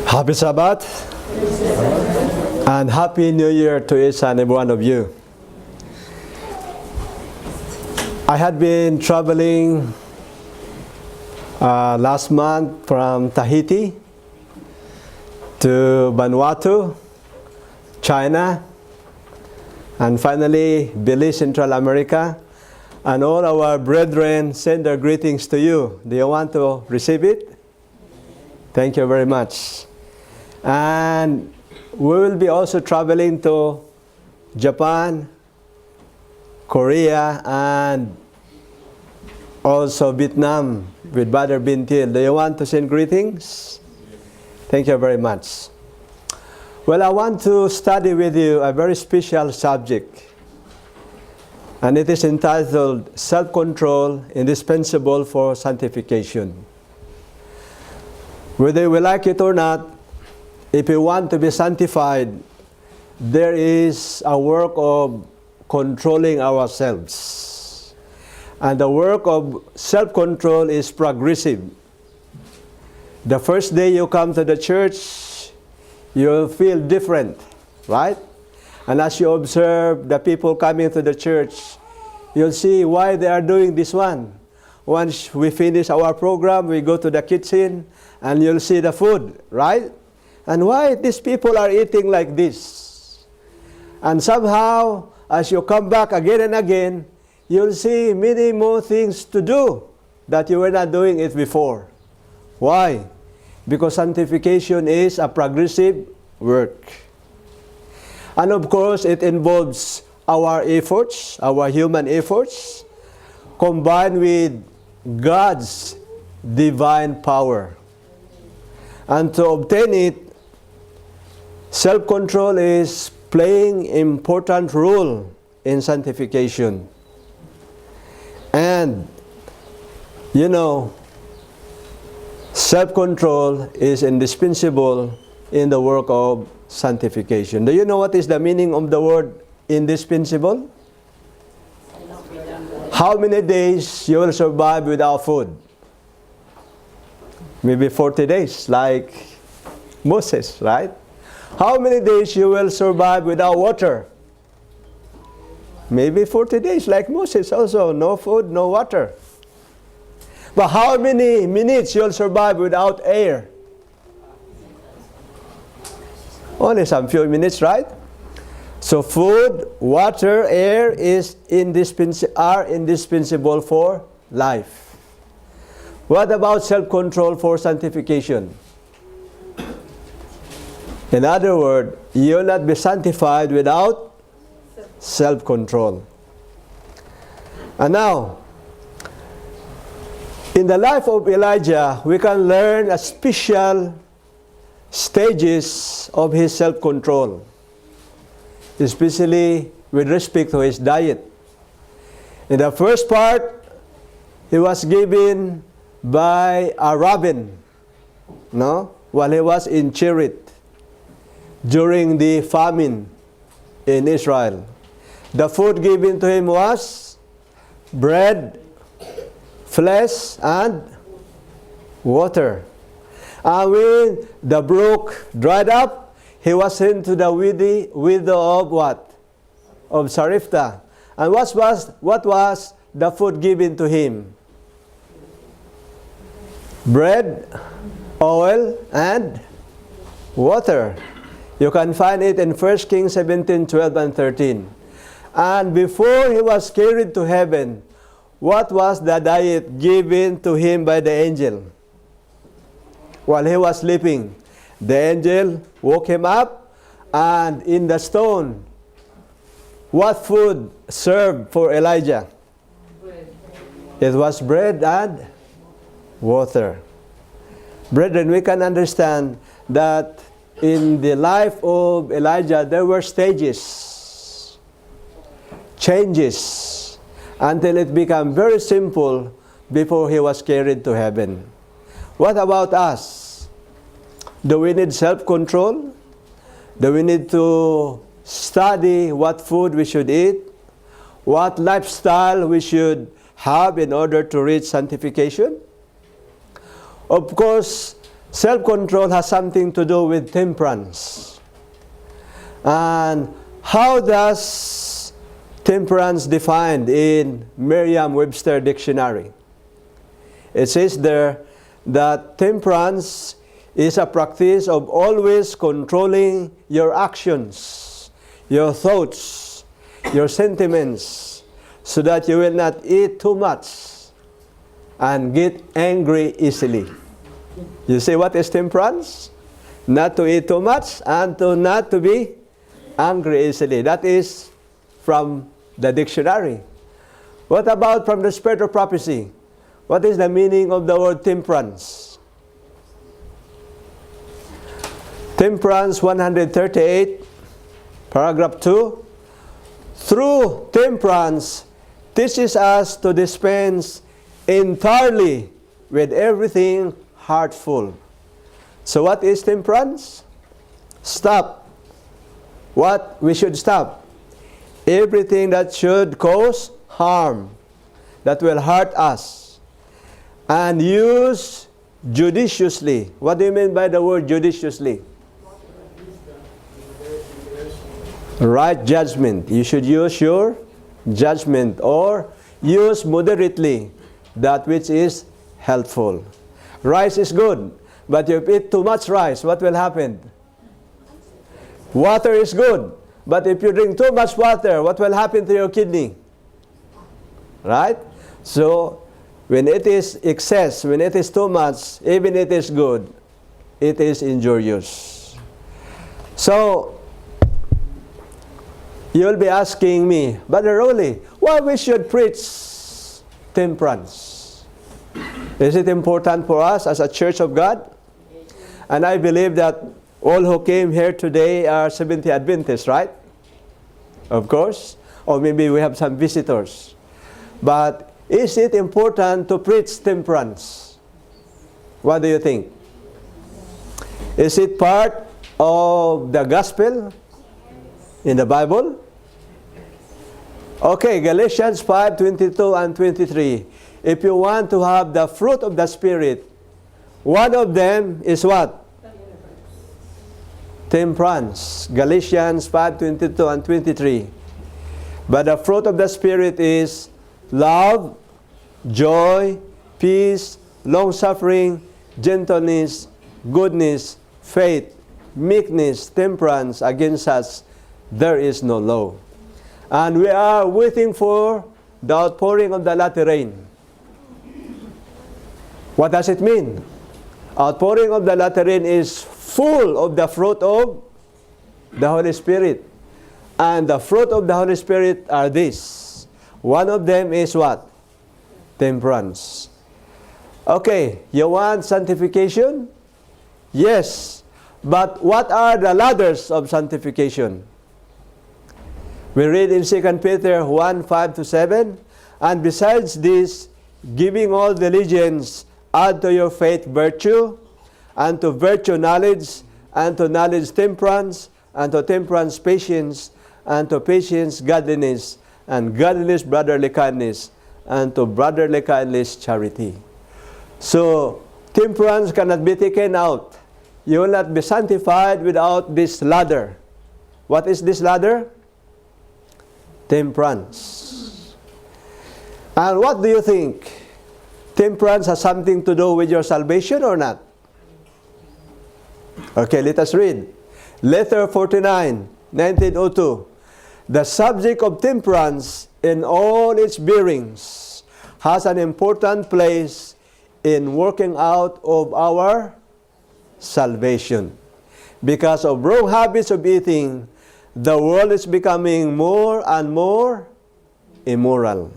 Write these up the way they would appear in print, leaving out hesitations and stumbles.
Happy Sabbath and Happy New Year to each and every one of you. I had been traveling last month from Tahiti to Vanuatu, China, and finally Belize, Central America. And all our brethren send their greetings to you. Do you want to receive it? Thank you very much. And we will be also traveling to Japan, Korea, and also Vietnam with Brother Bintil. Do you want to send greetings? Thank you very much. Well, I want to study with you a very special subject, and it is entitled Self-Control, Indispensable for Sanctification. Whether we like it or not, if we want to be sanctified, there is a work of controlling ourselves. And the work of self-control is progressive. The first day you come to the church, you'll feel different, right? And as you observe the people coming to the church, you'll see why they are doing this one. Once we finish our program, we go to the kitchen and you'll see the food, right? And why these people are eating like this? And somehow, as you come back again and again, you'll see many more things to do that you were not doing it before. Why? Because sanctification is a progressive work. And of course, it involves our efforts, our human efforts, combined with God's divine power. And to obtain it, self-control is playing an important role in sanctification. And, you know, self-control is indispensable in the work of sanctification. Do you know what is the meaning of the word indispensable? How many days you will survive without food? Maybe 40 days, like Moses, right? How many days you will survive without water? Maybe 40 days, like Moses also. No food, no water. But how many minutes you'll survive without air? Only some few minutes, right? So food, water, air are indispensable for life. What about self-control for sanctification? In other words, you will not be sanctified without self-control. And now, in the life of Elijah, we can learn a special stages of his self-control, especially with respect to his diet. In the first part, he was given by a rabbin, while he was in Cherith during the famine in Israel. The food given to him was bread, flesh, and water. And when the brook dried up, he was sent to the widow of what? Of Sarepta. And what was the food given to him? Bread, oil, and water. You can find it in 1 Kings 17, 12, and 13. And before he was carried to heaven, what was the diet given to him by the angel? While he was sleeping, the angel woke him up, and in the stone, what food served for Elijah? Bread. It was bread and water. Brethren, we can understand that in the life of Elijah, there were stages, changes, until it became very simple before he was carried to heaven. What about us? Do we need self-control? Do we need to study what food we should eat? What lifestyle we should have in order to reach sanctification? Of course, self-control has something to do with temperance. And how does temperance defined in Merriam-Webster dictionary? It says there that temperance is a practice of always controlling your actions, your thoughts, your sentiments, so that you will not eat too much and get angry easily. You see what is temperance? Not to eat too much and not to be angry easily. That is from the dictionary. What about from the Spirit of Prophecy? What is the meaning of the word temperance? Temperance 138, paragraph 2. Through temperance teaches us to dispense entirely with everything hurtful. So what is temperance? Stop. What we should stop? Everything that should cause harm, that will hurt us. And use judiciously. What do you mean by the word judiciously? Right judgment. You should use your judgment, or use moderately that which is helpful. Rice is good, but if you eat too much rice, what will happen? Water is good, but if you drink too much water, what will happen to your kidney? Right? So, when it is excess, when it is too much, even it is good, it is injurious. So, you'll be asking me, Brother Rolly, why we should preach temperance? Is it important for us as a Church of God? And I believe that all who came here today are Seventh-day Adventists, right? Of course. Or maybe we have some visitors. But is it important to preach temperance? What do you think? Is it part of the gospel in the Bible? Okay, Galatians 5:22 and 23. If you want to have the fruit of the Spirit, one of them is what? Temperance. Galatians 5:22 and 23. But the fruit of the Spirit is love, joy, peace, long-suffering, gentleness, goodness, faith, meekness, temperance. Against us there is no law. And we are waiting for the outpouring of the latter rain. What does it mean? Outpouring of the latter rain is full of the fruit of the Holy Spirit. And the fruit of the Holy Spirit are these. One of them is what? Temperance. Okay, you want sanctification? Yes. But what are the ladders of sanctification? We read in 2 Peter 1:5-7, and besides this, giving all diligence, add to your faith virtue, and to virtue knowledge, and to knowledge temperance, and to temperance patience, and to patience godliness, and godliness brotherly kindness, and to brotherly kindness charity. So, temperance cannot be taken out. You will not be sanctified without this ladder. What is this ladder? Temperance. And what do you think? Temperance has something to do with your salvation or not? Okay, let us read. Letter 49, 1902. The subject of temperance in all its bearings has an important place in working out of our salvation. Because of wrong habits of eating, the world is becoming more and more immoral.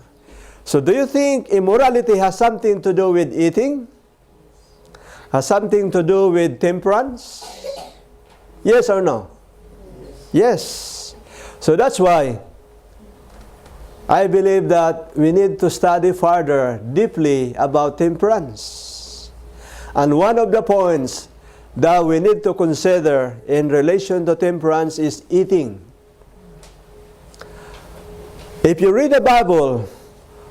So do you think immorality has something to do with eating? Has something to do with temperance? Yes or no? Yes. So that's why I believe that we need to study further, deeply about temperance. And one of the points that we need to consider in relation to temperance is eating. If you read the Bible,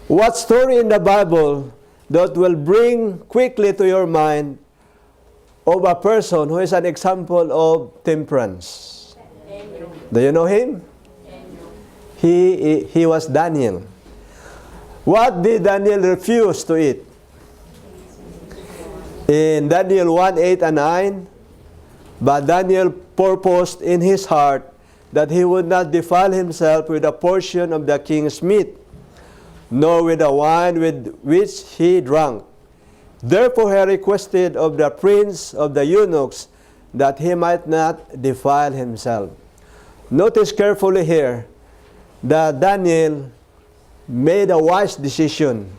what story in the Bible that will bring quickly to your mind of a person who is an example of temperance? Do you know him? He was Daniel. What did Daniel refuse to eat? In Daniel 1, 8 and 9, but Daniel purposed in his heart that he would not defile himself with a portion of the king's meat, nor with the wine with which he drank. Therefore he requested of the prince of the eunuchs that he might not defile himself. Notice carefully here that Daniel made a wise decision.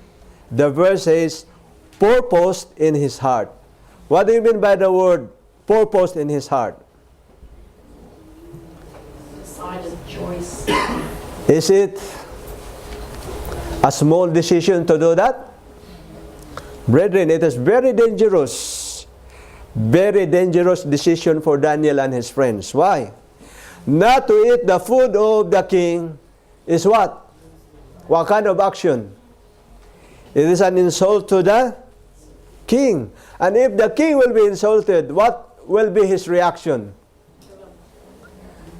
The verse says, purposed in his heart. What do you mean by the word purposed in his heart? Decided choice. Is it a small decision to do that? Brethren, it is very dangerous decision for Daniel and his friends. Why? Not to eat the food of the king is what? What kind of action? It is an insult to the king. And if the king will be insulted, what will be his reaction?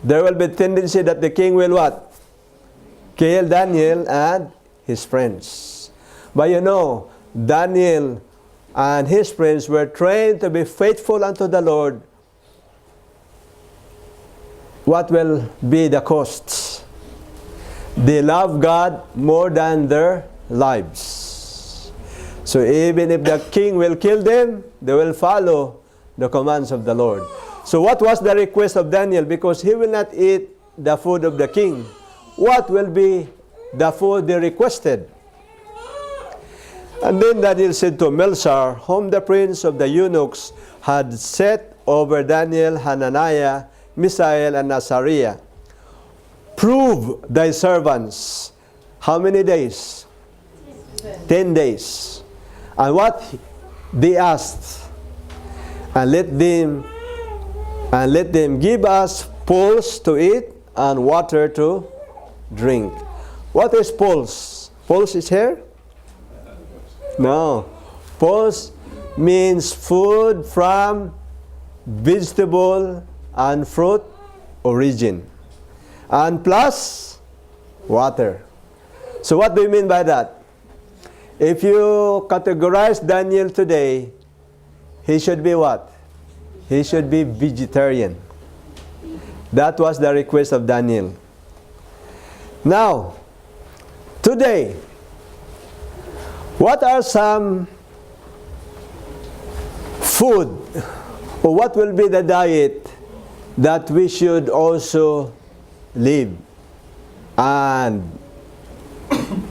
There will be a tendency that the king will what? Kill Daniel and his friends. But you know, Daniel and his friends were trained to be faithful unto the Lord. What will be the costs? They love God more than their lives. So even if the king will kill them, they will follow the commands of the Lord. So what was the request of Daniel? Because he will not eat the food of the king. What will be the food they requested? And then Daniel said to Melchizedek, whom the prince of the eunuchs had set over Daniel, Hananiah, Mishael, and Azariah, prove thy servants. How many days? 10 days. And what they asked, and let them give us pulse to eat and water to drink. What is pulse? Pulse is here? No. Pulse means food from vegetable and fruit origin. And plus water. So what do you mean by that? If you categorize Daniel today, he should be what? He should be vegetarian. That was the request of Daniel. Now, today, what are some food, or what will be the diet that we should also live and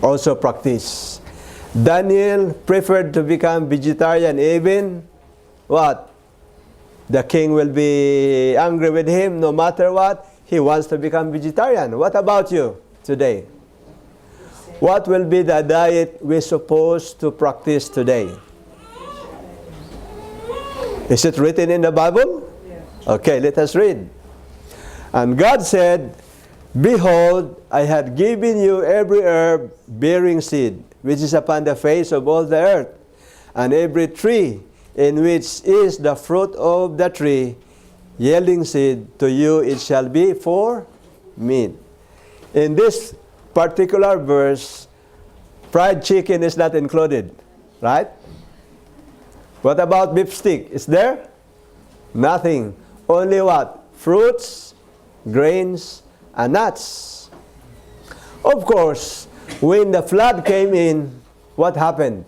also practice? Daniel preferred to become vegetarian, even what? The king will be angry with him no matter what. He wants to become vegetarian. What about you today? What will be the diet we're supposed to practice today? Is it written in the Bible? Okay, let us read. And God said, behold, I had given you every herb bearing seed, which is upon the face of all the earth, and every tree in which is the fruit of the tree, yielding seed, to you it shall be for meat. In this particular verse, fried chicken is not included, right? What about beef stick? Is there? Nothing. Only what? Fruits, grains, and nuts. Of course, when the flood came in, what happened?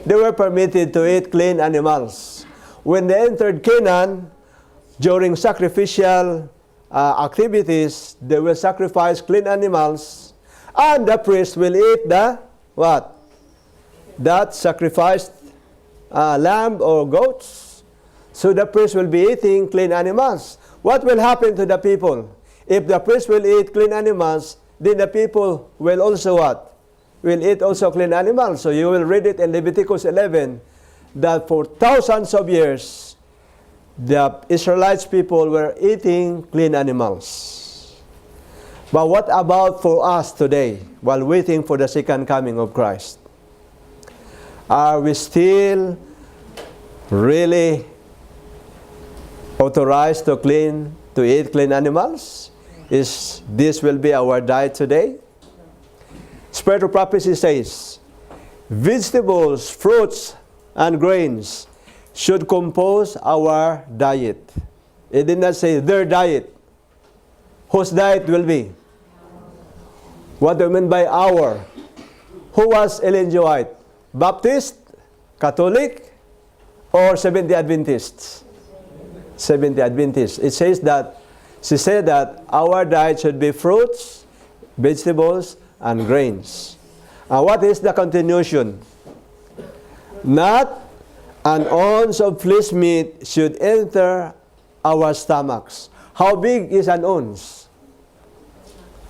They were permitted to eat clean animals. When they entered Canaan, during sacrificial activities, they will sacrifice clean animals, and the priest will eat the what? That sacrificed lamb or goats. So the priest will be eating clean animals. What will happen to the people? If the priest will eat clean animals, then the people will also what? Will eat also clean animals. So you will read it in Leviticus 11, that for thousands of years, the Israelites people were eating clean animals. But what about for us today, while waiting for the second coming of Christ? Are we still really authorized to eat clean animals? This will be our diet today? Spirit of prophecy says, vegetables, fruits, and grains should compose our diet. It did not say their diet. Whose diet will be? What do you mean by our? Who was Ellen G. White? Baptist, Catholic, or Seventh-day Adventists? Seventh-day Adventists. It says that, she said that our diet should be fruits, vegetables, and grains. And what is the continuation? Not an ounce of flesh meat should enter our stomachs. How big is an ounce?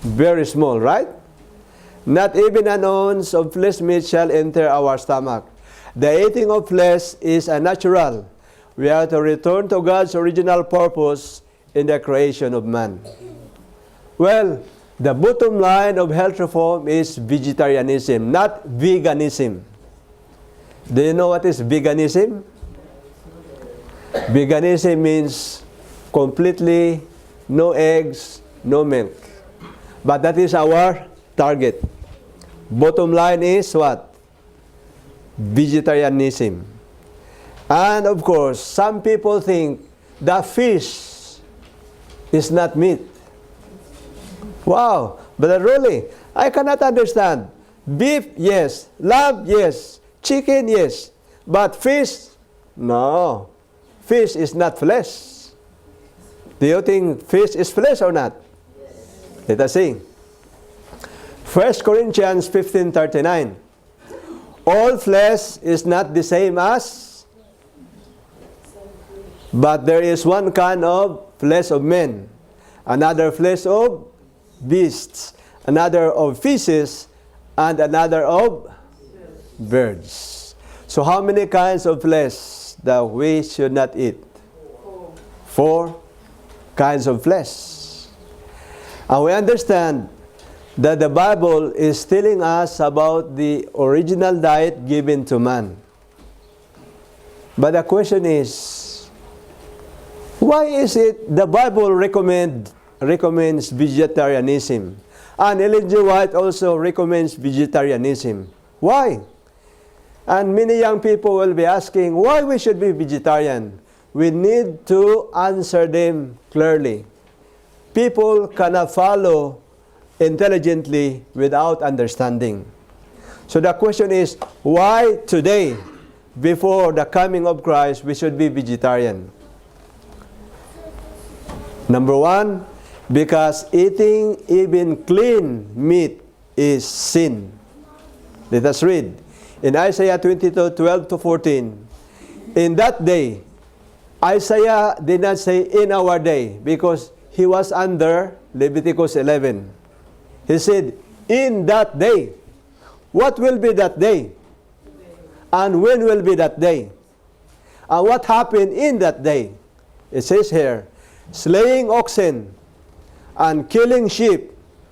Very small, right? Not even an ounce of flesh meat shall enter our stomach. The eating of flesh is unnatural. We are to return to God's original purpose in the creation of man. Well, the bottom line of health reform is vegetarianism, not veganism. Do you know what is veganism? Veganism means completely no eggs, no milk. But that is our target. Bottom line is what? Vegetarianism. And of course, some people think that fish is not meat. Wow, but really, I cannot understand. Beef, yes. Lamb, yes. Chicken, yes. But fish, no. Fish is not flesh. Do you think fish is flesh or not? Yes. Let us see. 1 Corinthians 15:39. All flesh is not the same as, but there is one kind of flesh of men, another flesh of beasts, another of fishes, and another of birds. So how many kinds of flesh that we should not eat? 4 kinds of flesh. And we understand that the Bible is telling us about the original diet given to man. But the question is, why is it the Bible recommends vegetarianism? And Ellen G. White also recommends vegetarianism. Why? And many young people will be asking, why we should be vegetarian? We need to answer them clearly. People cannot follow intelligently without understanding. So the question is, why today, before the coming of Christ, we should be vegetarian? Number 1, because eating even clean meat is sin. Let us read. In Isaiah 22:12-14, in that day, Isaiah did not say in our day, because he was under Leviticus 11. He said, in that day. What will be that day? And when will be that day? And what happened in that day? It says here, slaying oxen and killing sheep.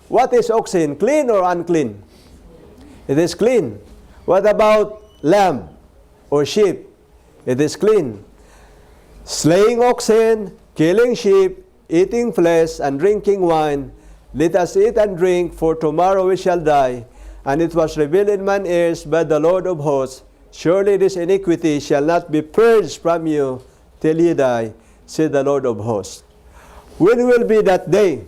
What is oxen? Clean or unclean? It is clean. What about lamb or sheep? It is clean. Slaying oxen, killing sheep, eating flesh, and drinking wine. Let us eat and drink, for tomorrow we shall die. And it was revealed in mine ears by the Lord of hosts, surely this iniquity shall not be purged from you till ye die, said the Lord of hosts. When will be that day?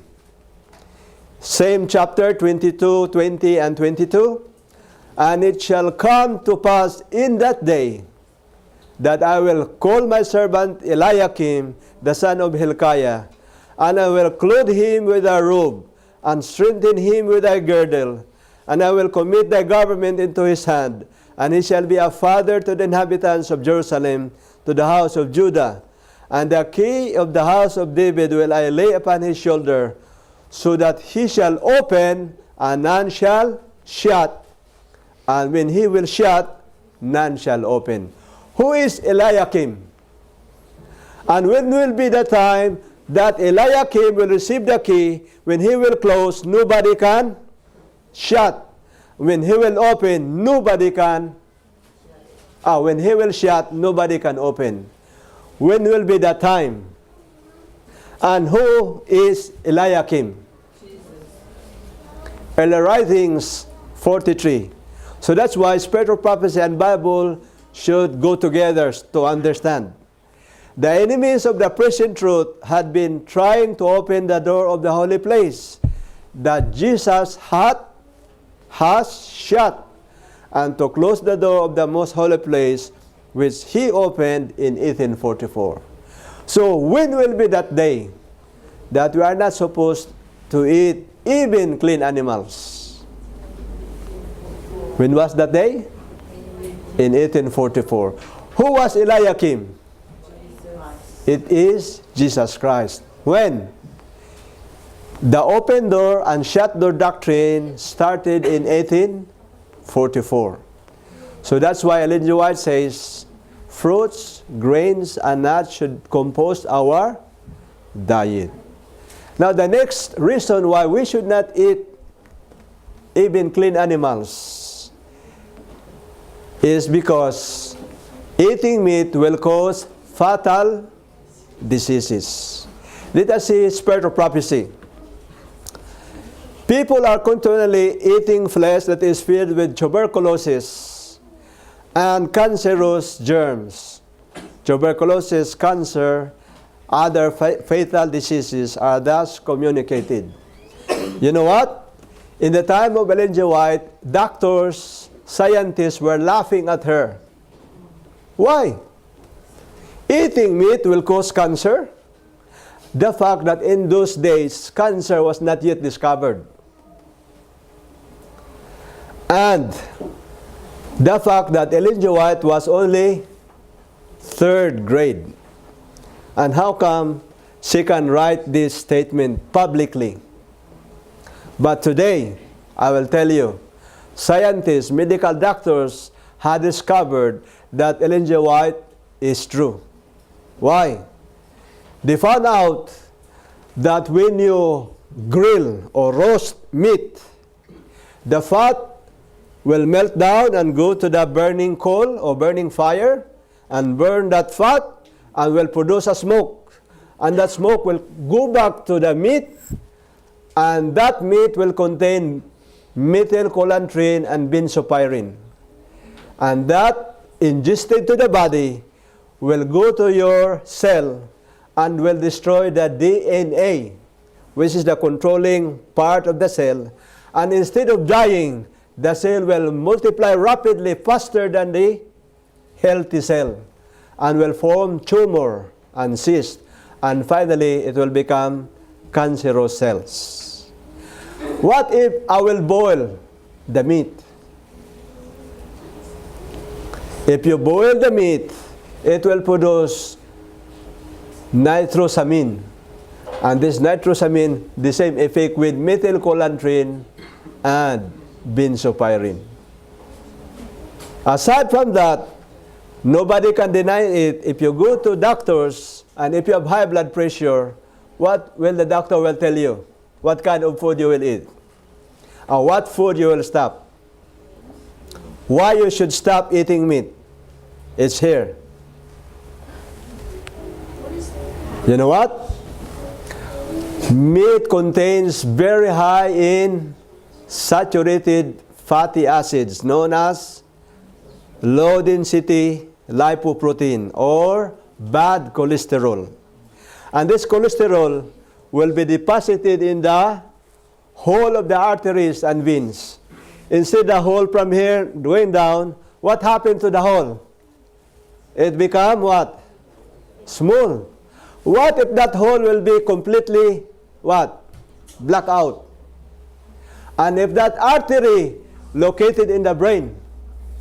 Same chapter 22, 20, and 22. And it shall come to pass in that day that I will call my servant Eliakim, the son of Hilkiah, and I will clothe him with a robe, and strengthen him with a girdle, and I will commit the government into his hand, and he shall be a father to the inhabitants of Jerusalem, to the house of Judah. And the key of the house of David will I lay upon his shoulder, so that he shall open, and none shall shut. And when he will shut, none shall open. Who is Eliakim? And when will be the time that Eliakim will receive the key? When he will close, nobody can shut. When he will open, nobody can. When he will shut, nobody can open. When will be the time? And who is Eliakim? Early Writings 43. So that's why Spirit of Prophecy and Bible should go together to understand. The enemies of the present truth had been trying to open the door of the holy place that Jesus has shut, and to close the door of the most holy place which he opened in 1844. So when will be that day that we are not supposed to eat even clean animals? When was that day? In 1844. Who was Eliakim? It is Jesus Christ. When? The open door and shut door doctrine started in 1844. So that's why Ellen G. White says, fruits, grains, and nuts should compose our diet. Now the next reason why we should not eat even clean animals is because eating meat will cause fatal diseases. Let us see Spirit of Prophecy. People are continually eating flesh that is filled with tuberculosis and cancerous germs. Tuberculosis, cancer, other fatal diseases are thus communicated. You know what? In the time of Ellen G. White, doctors, scientists were laughing at her. Why? Eating meat will cause cancer? The fact that in those days, cancer was not yet discovered. And the fact that Ellen G. White was only third grade. And how come she can write this statement publicly? But today, I will tell you, scientists, medical doctors have discovered that Ellen G. White is true. Why? They found out that when you grill or roast meat, the fat will melt down and go to the burning coal or burning fire and burn that fat and will produce a smoke. And that smoke will go back to the meat, and that meat will contain methylcholanthrin and benzopyrene. And that, ingested to the body, will go to your cell and will destroy the DNA, which is the controlling part of the cell. And instead of dying, the cell will multiply rapidly, faster than the healthy cell, and will form tumor and cyst. And finally, it will become cancerous cells. What if I will boil the meat? If you boil the meat, it will produce nitrosamine. And this nitrosamine, the same effect with methylcholanthrin and benzopyrene. Aside from that, nobody can deny it. If you go to doctors and if you have high blood pressure, what will the doctor will tell you? What kind of food you will eat? Or what food you will stop? Why you should stop eating meat? It's here. You know what? Meat contains very high in saturated fatty acids known as low density lipoprotein or bad cholesterol. And this cholesterol will be deposited in the whole of the arteries and veins. Instead the hole from here going down, what happened to the hole? It become what? Small. What if that hole will be completely what? Black out. And if that artery located in the brain,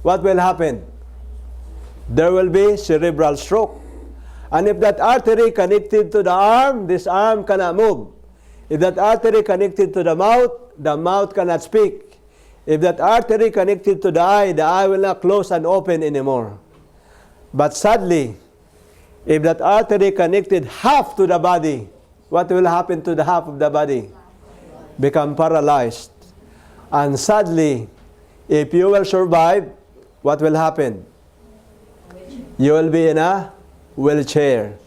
what will happen? There will be cerebral stroke. And if that artery connected to the arm, this arm cannot move. If that artery connected to the mouth cannot speak. If that artery connected to the eye will not close and open anymore. But sadly, if that artery connected half to the body, what will happen to the half of the body? Become paralyzed. And sadly, if you will survive, what will happen? You will be in a wheelchair.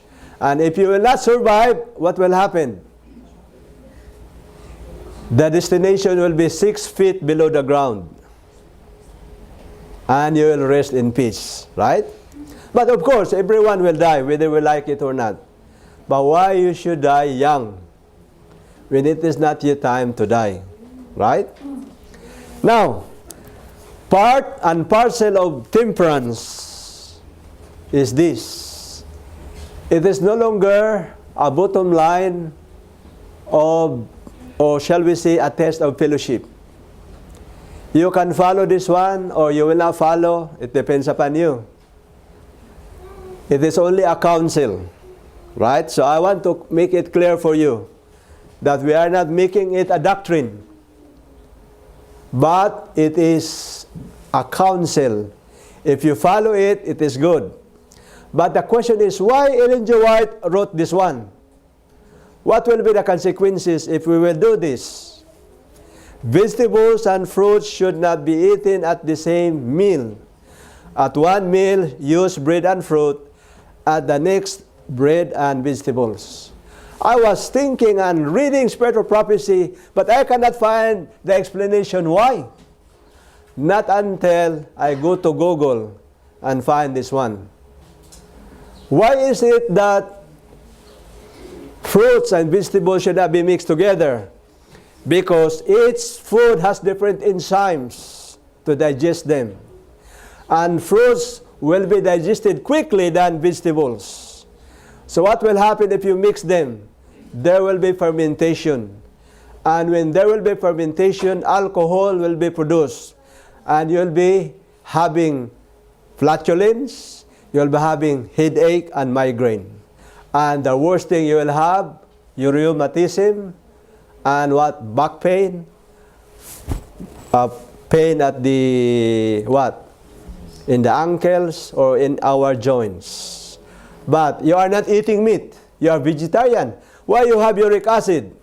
And if you will not survive, what will happen? The destination will be 6 feet below the ground. And you will rest in peace, right? But of course, everyone will die, whether we like it or not. But why you should die young, when it is not yet time to die, right? Now, part and parcel of temperance is this. It is no longer a bottom line of, or shall we say, a test of fellowship. You can follow this one or you will not follow. It depends upon you. It is only a counsel, right? So I want to make it clear for you that we are not making it a doctrine, but it is a counsel. If you follow it, it is good. But the question is, why Ellen G. White wrote this one? What will be the consequences if we will do this? Vegetables and fruits should not be eaten at the same meal. At one meal, use bread and fruit. At the next, bread and vegetables. I was thinking and reading Spirit of Prophecy, but I cannot find the explanation why. Not until I go to Google and find this one. Why is it that fruits and vegetables should not be mixed together? Because each food has different enzymes to digest them. And fruits will be digested quickly than vegetables. So what will happen if you mix them? There will be fermentation. And when there will be fermentation, alcohol will be produced. And you'll be having flatulence, you'll be having headache and migraine. And the worst thing you will have, rheumatism, and what? Back pain, pain at the what? In the ankles or in our joints. But you are not eating meat. You are vegetarian. Why you have uric acid?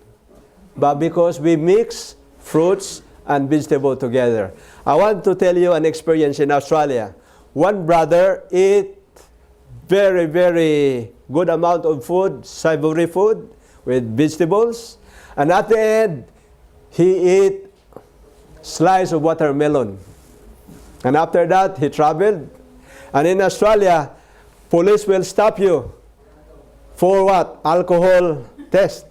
But because we mix fruits and vegetable together. I want to tell you an experience in Australia. One brother ate very, very good amount of food, savory food with vegetables. And at the end, he ate slice of watermelon. And after that, he traveled. And in Australia, police will stop you for what? Alcohol test.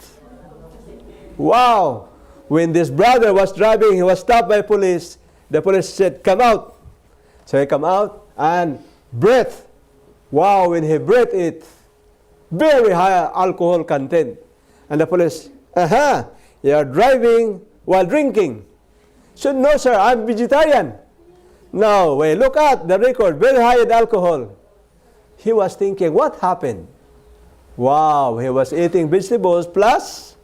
Wow! When this brother was driving, he was stopped by police. The police said, come out. So he come out and breath. Wow, when he breathed it, very high alcohol content. And the police, you are driving while drinking. So no sir, I'm vegetarian. No, wait, look at the record, very high in alcohol. He was thinking, what happened? Wow, he was eating vegetables plus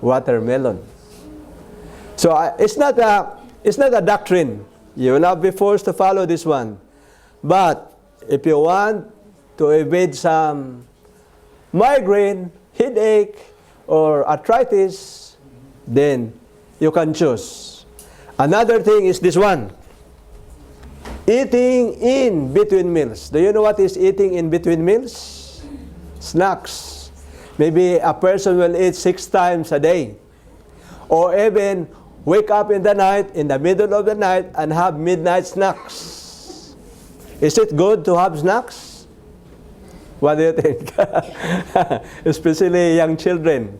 watermelon. So it's not a doctrine. You will not be forced to follow this one. But if you want to evade some migraine, headache, or arthritis, then you can choose. Another thing is this one. Eating in between meals. Do you know what is eating in between meals? Snacks. Maybe a person will eat 6 times a day. Or even wake up in the night, in the middle of the night, and have midnight snacks. Is it good to have snacks? What do you think? Especially young children.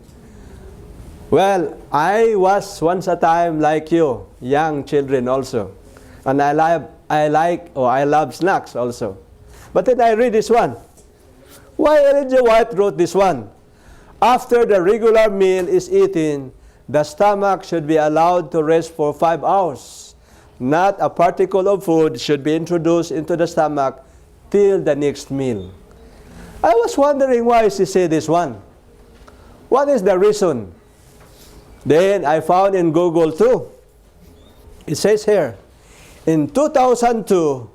Well, I was once a time like you, young children also. And I love snacks also. But then I read this one. Why Ellen G. White wrote this one? After the regular meal is eaten, the stomach should be allowed to rest for 5 hours. Not a particle of food should be introduced into the stomach till the next meal. I was wondering why she said this one. What is the reason? Then I found in Google too. It says here, in 2002,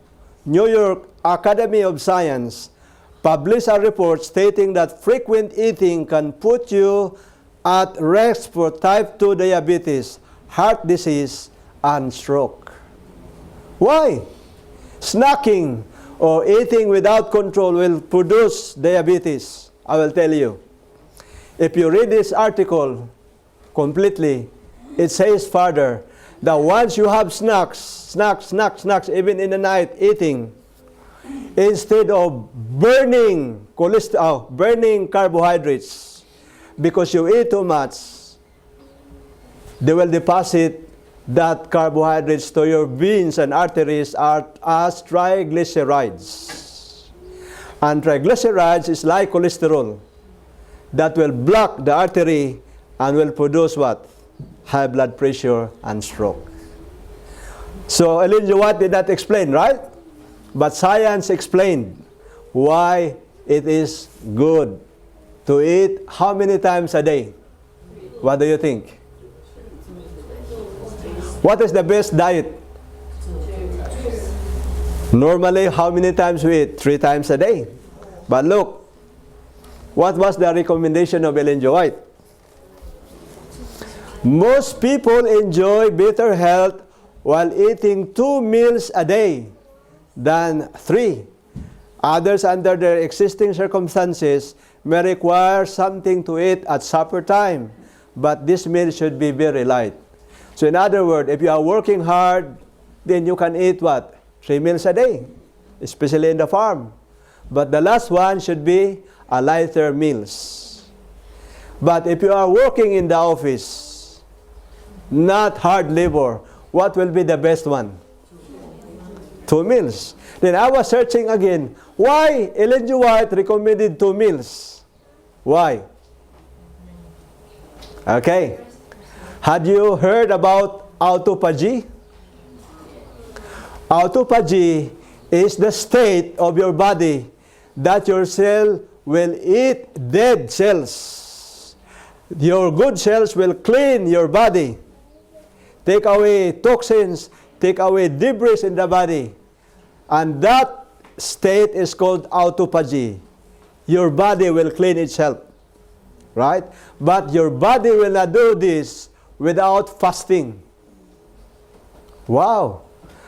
New York Academy of Science published a report stating that frequent eating can put you at risk for type 2 diabetes, heart disease, and stroke. Why? Snacking or eating without control will produce diabetes I will tell you. If you read this article completely, it says further that once you have snacks, even in the night, eating, instead of burning burning carbohydrates, because you eat too much, they will deposit that carbohydrates to your veins and arteries as triglycerides. And triglycerides is like cholesterol that will block the artery and will produce what? High blood pressure and stroke. So Ellen G. White did not explain, right? But science explained why it is good to eat how many times a day? What do you think? What is the best diet? Normally, how many times we eat? 3 times a day. But look, what was the recommendation of Ellen G. White? Most people enjoy better health while eating 2 meals a day than 3. Others, under their existing circumstances, may require something to eat at supper time, but this meal should be very light. So in other words, if you are working hard, then you can eat what? 3 meals a day, especially in the farm. But the last one should be a lighter meals. But if you are working in the office, not hard labor, what will be the best one? 2 meals. Then I was searching again, why Ellen G. White recommended 2 meals? Why? Okay. Had you heard about autophagy? Autophagy is the state of your body that your cell will eat dead cells. Your good cells will clean your body, take away toxins, take away debris in the body. And that state is called autophagy. Your body will clean itself. Right? But your body will not do this without fasting. Wow!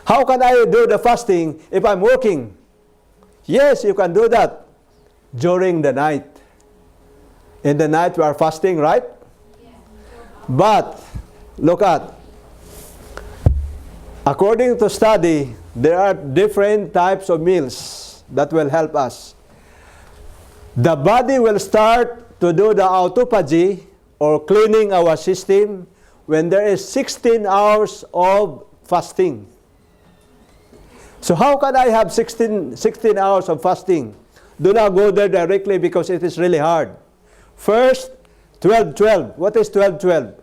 How can I do the fasting if I'm working? Yes, you can do that during the night. In the night we are fasting, right? Yeah. But, look at, according to study, there are different types of meals that will help us. The body will start to do the autophagy or cleaning our system when there is 16 hours of fasting. So how can I have 16 hours of fasting? Do not go there directly because it is really hard. First, 12-12. What is 12-12?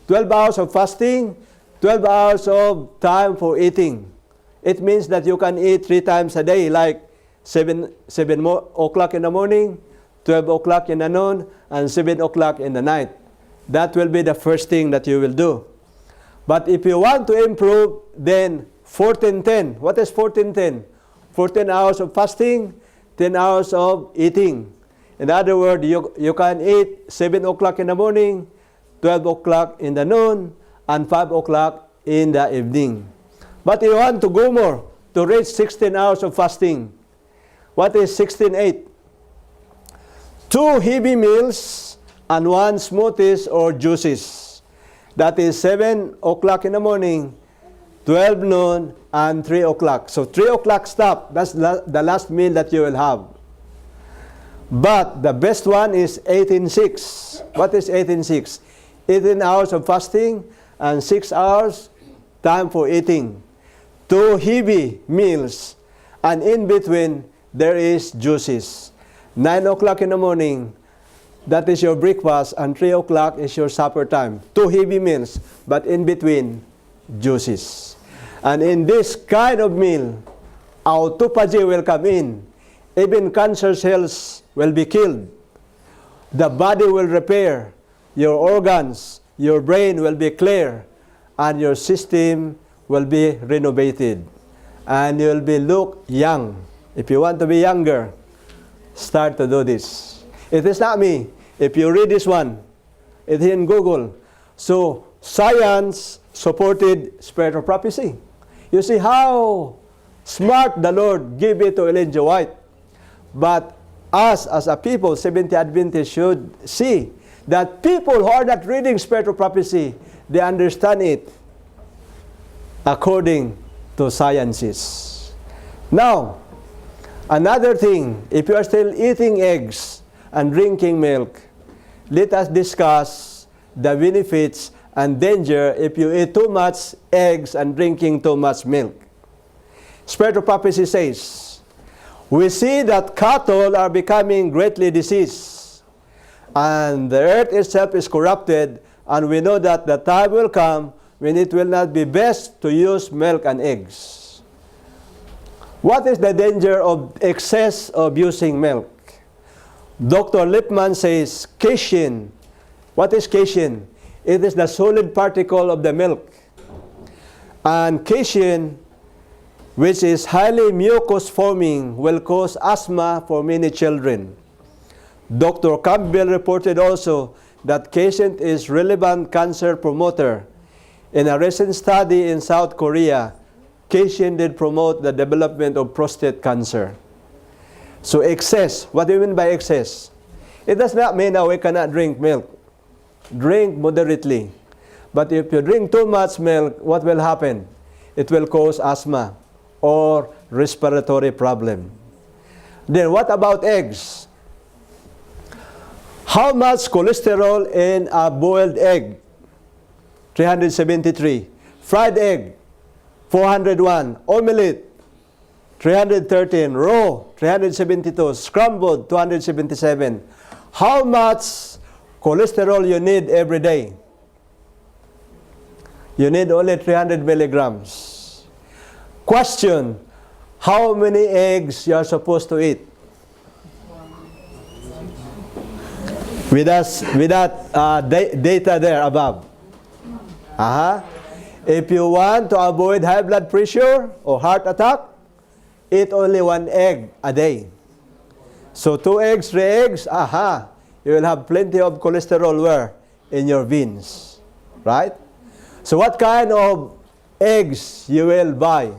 12 hours of fasting, 12 hours of time for eating. It means that you can eat 3 times a day, like 7 o'clock in the morning, 12 o'clock in the noon, and 7 o'clock in the night. That will be the first thing that you will do. But if you want to improve, then 14-10. What is 14-10? 14 hours of fasting, 10 hours of eating. In other words, you can eat 7 o'clock in the morning, 12 o'clock in the noon, and 5 o'clock in the evening. But you want to go more, to reach 16 hours of fasting. What is 16-8? 2 heavy meals and 1 smoothies or juices. That is 7 o'clock in the morning, 12 noon, and 3 o'clock. So 3 o'clock stop. That's the last meal that you will have. But the best one is 18-6. What is 18-6? 18 hours of fasting and 6 hours time for eating. 2 heavy meals, and in between there is juices. 9 o'clock in the morning, that is your breakfast, and 3 o'clock is your supper time. 2 heavy meals, but in between, juices. And in this kind of meal, autophagy will come in. Even cancer cells will be killed. The body will repair. Your organs, your brain will be clear, and your system will be renovated. And you'll be look young. If you want to be younger, start to do this. It is not me. If you read this one, it's in Google. So, science supported spirit of prophecy. You see how smart the Lord gave it to Ellen G. White. But us as a people, Seventh-day Adventists, should see that people who are not reading Spirit of Prophecy, they understand it according to sciences. Now, another thing, if you are still eating eggs and drinking milk, let us discuss the benefits and danger if you eat too much eggs and drinking too much milk. Spirit of Prophecy says, we see that cattle are becoming greatly diseased, and the earth itself is corrupted, and we know that the time will come when it will not be best to use milk and eggs. What is the danger of excess of using milk? Dr. Lippmann says, casein. What is casein? It is the solid particle of the milk. And casein, which is highly mucus-forming, will cause asthma for many children. Dr. Campbell reported also that casein is relevant cancer promoter. In a recent study in South Korea, casein did promote the development of prostate cancer. So excess, what do you mean by excess? It does not mean that we cannot drink milk. Drink moderately. But if you drink too much milk, what will happen? It will cause asthma or respiratory problem. Then what about eggs? How much cholesterol in a boiled egg? 373. Fried egg, 401. Omelette, 313. Raw, 372. Scrambled, 277. How much cholesterol you need every day? You need only 300 milligrams. Question, how many eggs you are supposed to eat? With that data there above. If you want to avoid high blood pressure or heart attack, eat only 1 egg a day. So 2 eggs, 3 eggs, you will have plenty of cholesterol where? In your veins. Right? So what kind of eggs you will buy?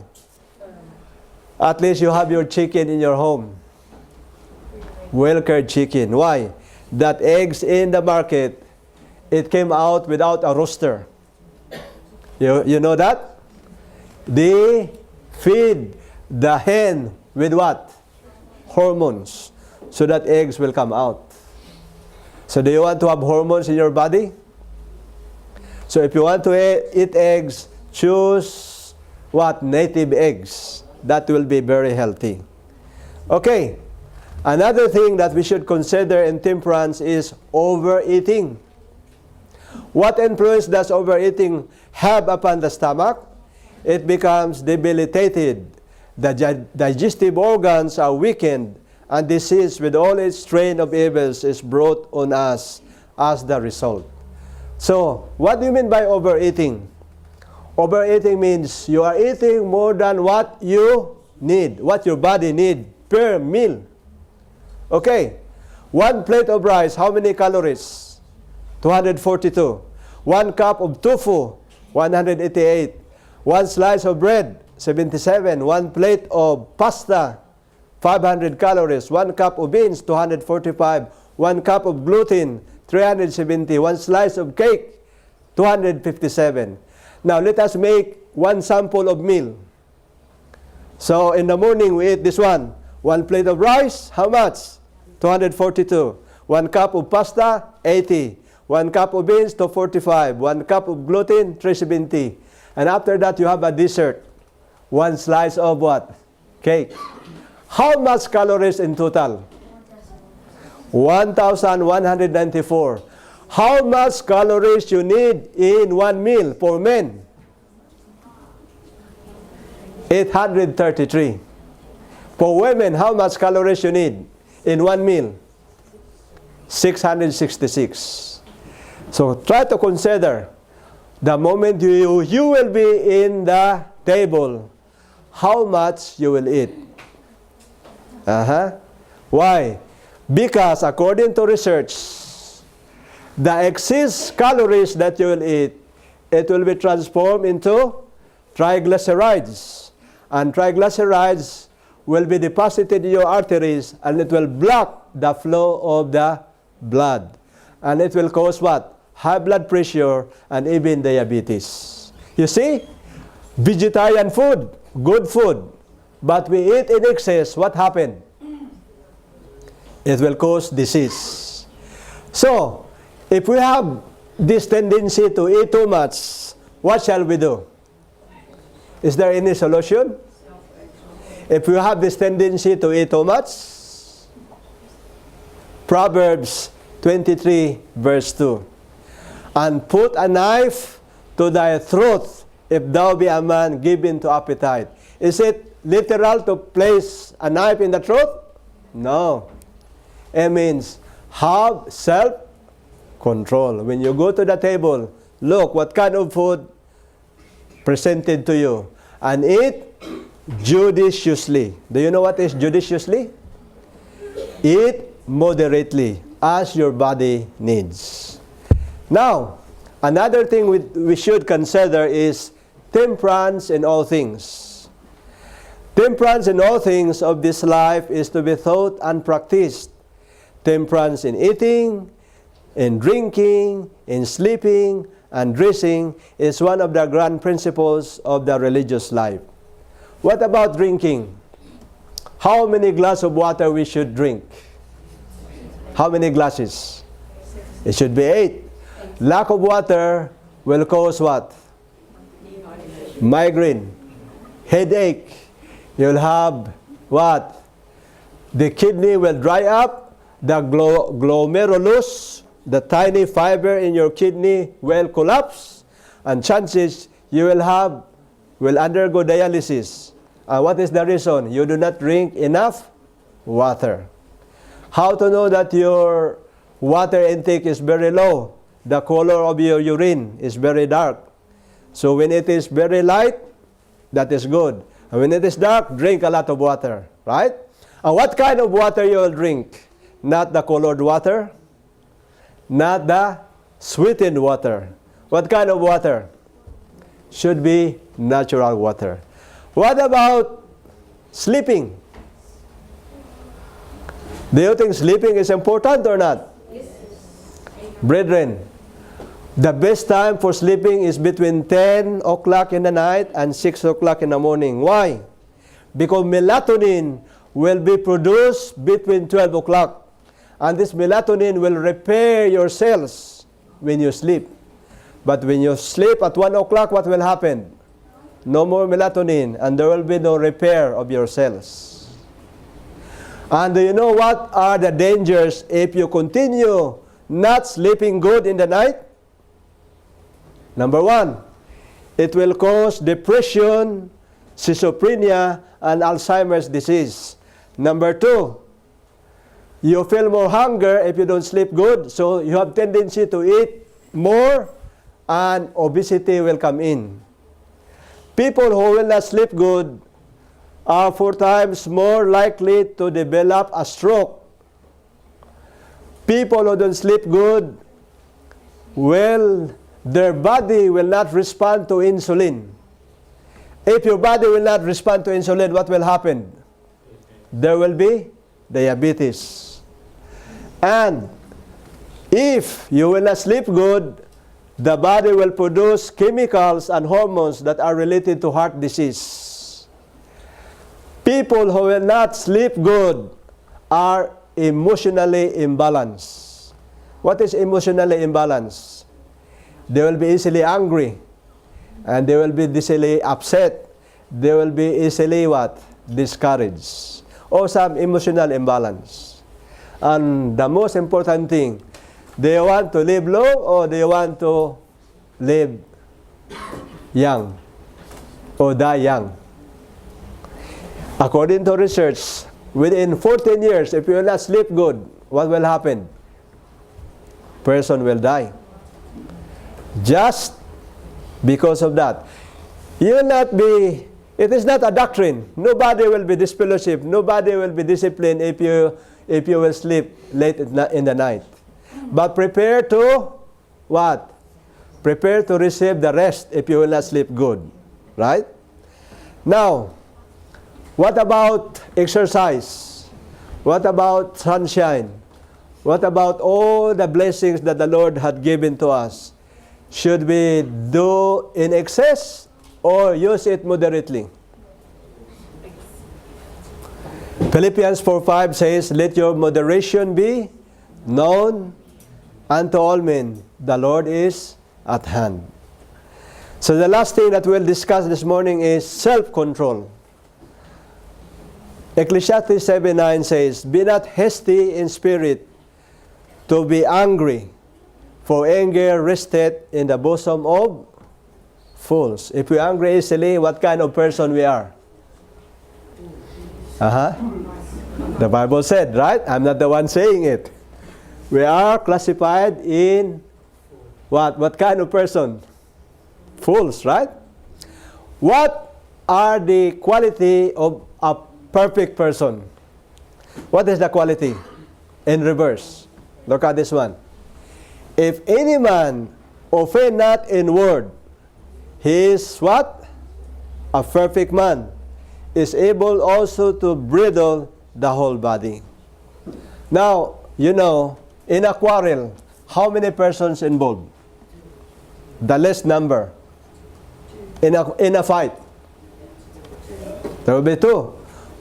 At least you have your chicken in your home. Well-cured chicken. Why? That eggs in the market, it came out without a rooster. You know that? They feed the hen with what? Hormones. So that eggs will come out. So do you want to have hormones in your body? So if you want to eat eggs, choose what? Native eggs. That will be very healthy. Okay. Another thing that we should consider in temperance is overeating. What influence does overeating have upon the stomach? It becomes debilitated. The digestive organs are weakened, and disease with all its strain of evils is brought on us as the result. So, what do you mean by overeating? Overeating means you are eating more than what you need, what your body needs per meal. Okay, 1 plate of rice, how many calories? 242. 1 cup of tofu, 188. 1 slice of bread, 77. 1 plate of pasta, 500 calories. 1 cup of beans, 245. 1 cup of gluten, 370. 1 slice of cake, 257. Now, let us make 1 sample of meal. So, in the morning, we eat this one. 1 plate of rice, how much? 242. 1 cup of pasta, 80. 1 cup of beans, 245. 1 cup of gluten, 370. And after that, you have a dessert. 1 slice of what? Cake. How much calories in total? 1,194. How much calories you need in 1 meal for men? 833. For women, how much calories you need in 1 meal? 666. So try to consider the moment you will be in the table, how much you will eat. Why? Because according to research, the excess calories that you will eat, it will be transformed into triglycerides. And triglycerides will be deposited in your arteries, and it will block the flow of the blood. And it will cause what? High blood pressure and even diabetes. You see? Vegetarian food, good food. But we eat in excess, what happened? It will cause disease. So, if we have this tendency to eat too much, what shall we do? Is there any solution? If you have this tendency to eat too much, Proverbs 23 verse 2. And put a knife to thy throat, if thou be a man given to appetite. Is it literal to place a knife in the throat? No. It means have self-control. When you go to the table, look what kind of food presented to you. And eat judiciously. Do you know what is judiciously? Eat moderately, as your body needs. Now, another thing we should consider is temperance in all things. Temperance in all things of this life is to be taught and practiced. Temperance in eating, in drinking, in sleeping, and dressing is one of the grand principles of the religious life. What about drinking? How many glasses of water we should drink? How many glasses? It should be 8. Lack of water will cause what? Migraine, headache. You'll have what? The kidney will dry up. The glomerulus, the tiny fiber in your kidney, will collapse. And chances you will undergo dialysis. What is the reason? You do not drink enough water. How to know that your water intake is very low? The color of your urine is very dark. So when it is very light, that is good. And when it is dark, drink a lot of water, right? And what kind of water you will drink? Not the colored water, not the sweetened water. What kind of water? Should be natural water. What about sleeping? Do you think sleeping is important or not? Yes. Brethren, the best time for sleeping is between 10 o'clock in the night and 6 o'clock in the morning. Why? Because melatonin will be produced between 12 o'clock. And this melatonin will repair your cells when you sleep. But when you sleep at 1 o'clock, what will happen? No more melatonin, and there will be no repair of your cells. And do you know what are the dangers if you continue not sleeping good in the night? Number 1, it will cause depression, schizophrenia, and Alzheimer's disease. Number 2, you feel more hunger if you don't sleep good, so you have tendency to eat more, and obesity will come in. People who will not sleep good are 4 times more likely to develop a stroke. People who don't sleep good, their body will not respond to insulin. If your body will not respond to insulin, what will happen? There will be diabetes. And if you will not sleep good, the body will produce chemicals and hormones that are related to heart disease. People who will not sleep good are emotionally imbalanced. What is emotionally imbalanced? They will be easily angry, and they will be easily upset. They will be easily what? Discouraged. Or some emotional imbalance. And the most important thing, do you want to live long or do you want to live young or die young? According to research, within 14 years, if you will not sleep good, what will happen? Person will die. Just because of that. You will not be, it is not a doctrine. Nobody will be disfellowship. Nobody will be disciplined if you will sleep late in the night. But prepare to what? Prepare to receive the rest if you will not sleep good. Right? Now, what about exercise? What about sunshine? What about all the blessings that the Lord had given to us? Should we do in excess or use it moderately? Philippians 4:5 says, "Let your moderation be known unto all men. The Lord is at hand." So the last thing that we'll discuss this morning is self-control. Ecclesiastes 7:9 says, "Be not hasty in spirit to be angry, for anger resteth in the bosom of fools." If we angry easily, what kind of person we are? The Bible said, right? I'm not the one saying it. We are classified in what? What kind of person? Fools, right? What are the quality of a perfect person? What is the quality? In reverse. Look at this one. If any man offend not in word, he is what? A perfect man, is able also to bridle the whole body. Now, you know, in a quarrel, how many persons involved? The less number. In a fight, there will be two.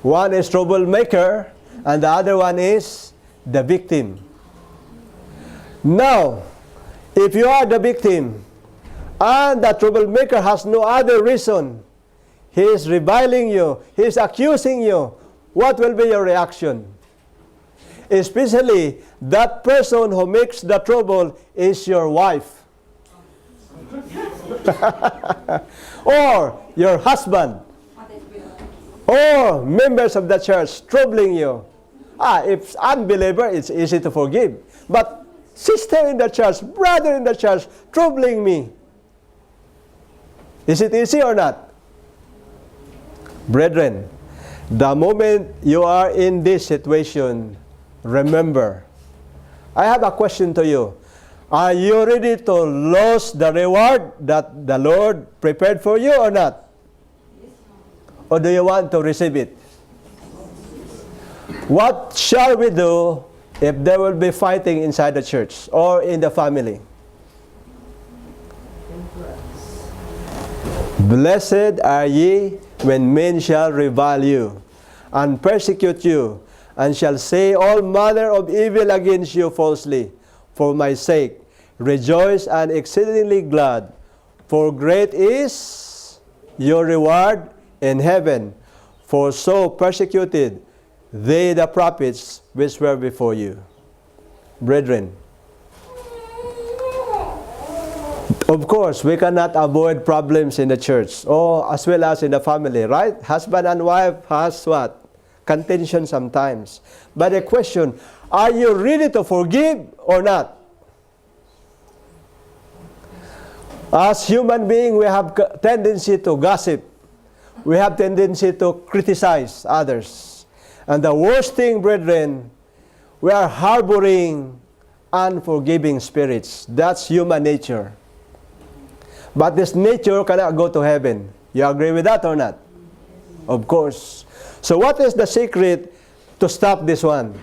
One is troublemaker, and the other one is the victim. Now, if you are the victim, and the troublemaker has no other reason, he is reviling you, he is accusing you, what will be your reaction? Especially that person who makes the trouble is your wife. Or your husband, or members of the church troubling you. If unbeliever, it's easy to forgive. But sister in the church, brother in the church, troubling me. Is it easy or not? Brethren, the moment you are in this situation, remember, I have a question to you. Are you ready to lose the reward that the Lord prepared for you or not? Or do you want to receive it? What shall we do if there will be fighting inside the church or in the family? Blessed are ye when men shall revile you and persecute you, and shall say all manner of evil against you falsely, for my sake. Rejoice and exceedingly glad, for great is your reward in heaven. For so persecuted they the prophets which were before you. Brethren, of course, we cannot avoid problems in the church, or as well as in the family, right? Husband and wife has what? Contention sometimes. But the question, are you ready to forgive or not? As human beings, we have tendency to gossip. We have tendency to criticize others. And the worst thing, brethren, we are harboring unforgiving spirits. That's human nature. But this nature cannot go to heaven. You agree with that or not? Of course. So what is the secret to stop this one?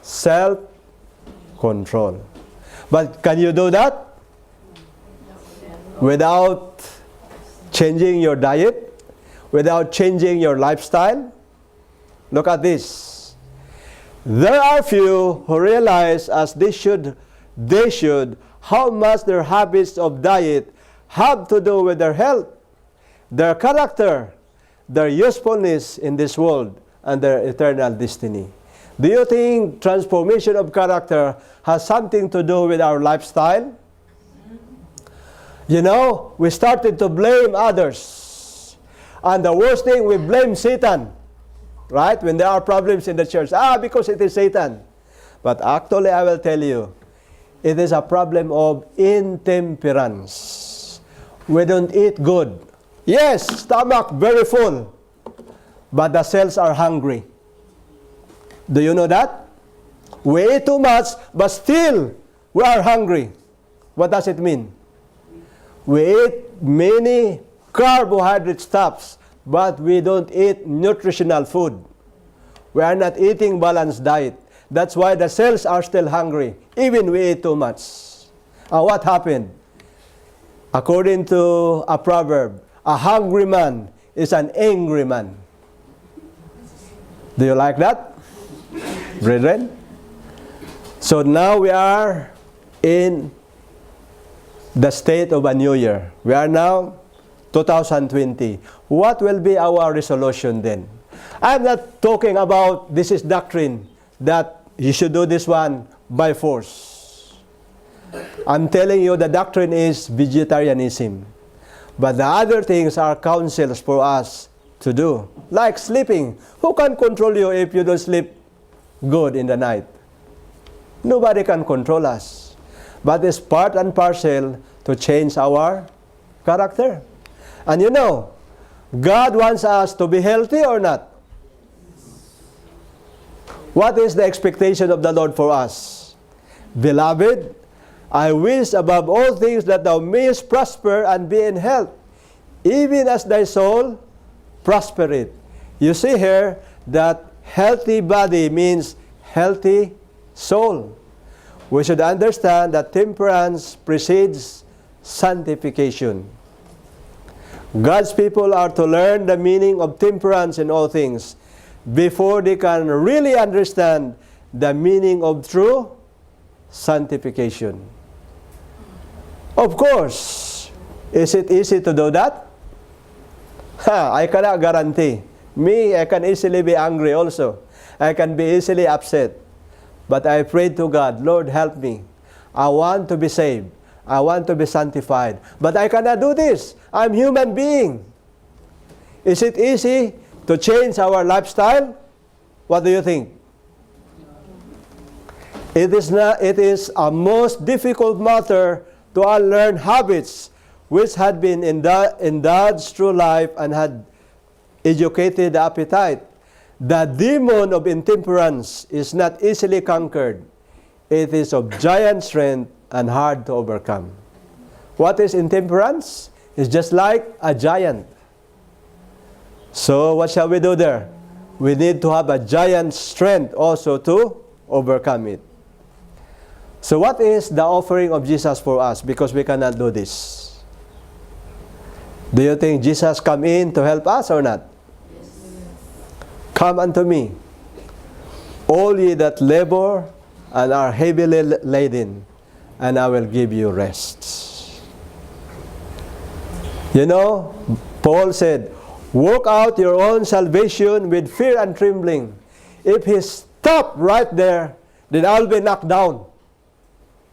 Self-control. But can you do that? Without changing your diet? Without changing your lifestyle? Look at this. There are few who realize as they should how much their habits of diet have to do with their health, their character, their usefulness in this world, and their eternal destiny. Do you think transformation of character has something to do with our lifestyle? You know, we started to blame others. And the worst thing, we blame Satan. Right? When there are problems in the church. Because it is Satan. But actually, I will tell you, it is a problem of intemperance. We don't eat good. Yes, stomach very full. But the cells are hungry. Do you know that? We eat too much, but still we are hungry. What does it mean? We eat many carbohydrate stuffs, but we don't eat nutritional food. We are not eating balanced diet. That's why the cells are still hungry, even we eat too much. What happened? According to a proverb, a hungry man is an angry man. Do you like that, brethren? So now we are in the state of a new year. We are now 2020. What will be our resolution then? I'm not talking about this is doctrine that you should do this one by force. I'm telling you the doctrine is vegetarianism. But the other things are counsels for us to do. Like sleeping. Who can control you if you don't sleep good in the night? Nobody can control us. But it's part and parcel to change our character. And you know, God wants us to be healthy or not? What is the expectation of the Lord for us? Beloved, I wish above all things that thou mayest prosper and be in health, even as thy soul prospereth. You see here that healthy body means healthy soul. We should understand that temperance precedes sanctification. God's people are to learn the meaning of temperance in all things before they can really understand the meaning of true sanctification. Of course, is it easy to do that? I cannot guarantee. Me, I can easily be angry also. I can be easily upset. But I prayed to God, Lord, help me. I want to be saved. I want to be sanctified. But I cannot do this. I'm a human being. Is it easy to change our lifestyle? What do you think? It is not. It is a most difficult matter to unlearn habits which had been indulged through life and had educated the appetite. The demon of intemperance is not easily conquered. It is of giant strength and hard to overcome. What is intemperance? It's just like a giant. So what shall we do there? We need to have a giant strength also to overcome it. So what is the offering of Jesus for us? Because we cannot do this. Do you think Jesus come in to help us or not? Come unto me, all ye that labor and are heavily laden, and I will give you rest. You know, Paul said, work out your own salvation with fear and trembling. If he stopped right there, then I'll be knocked down.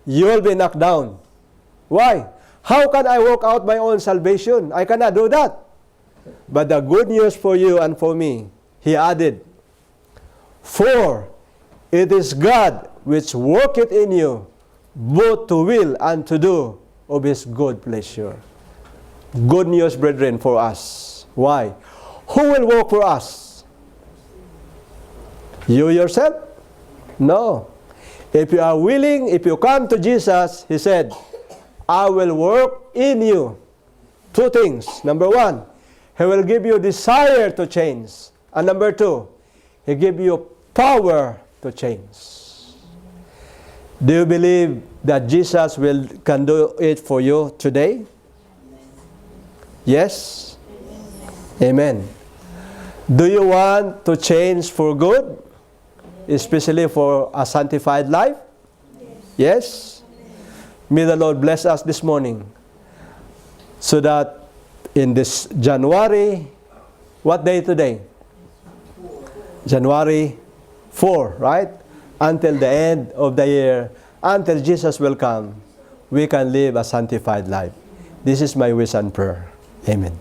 You will be knocked down. Why? How can I work out my own salvation? I cannot do that. But the good news for you and for me, he added, for it is God which worketh in you, both to will and to do of his good pleasure. Good news, brethren, for us. Why? Who will work for us? You yourself? No. If you are willing, if you come to Jesus, he said, I will work in you. Two things. Number one, he will give you desire to change. And number two, he give you power to change. Do you believe that Jesus can do it for you today? Yes? Amen. Do you want to change for good? Especially for a sanctified life? Yes? May the Lord bless us this morning so that in this January, what day today? January 4, right? Until the end of the year, until Jesus will come, we can live a sanctified life. This is my wish and prayer. Amen.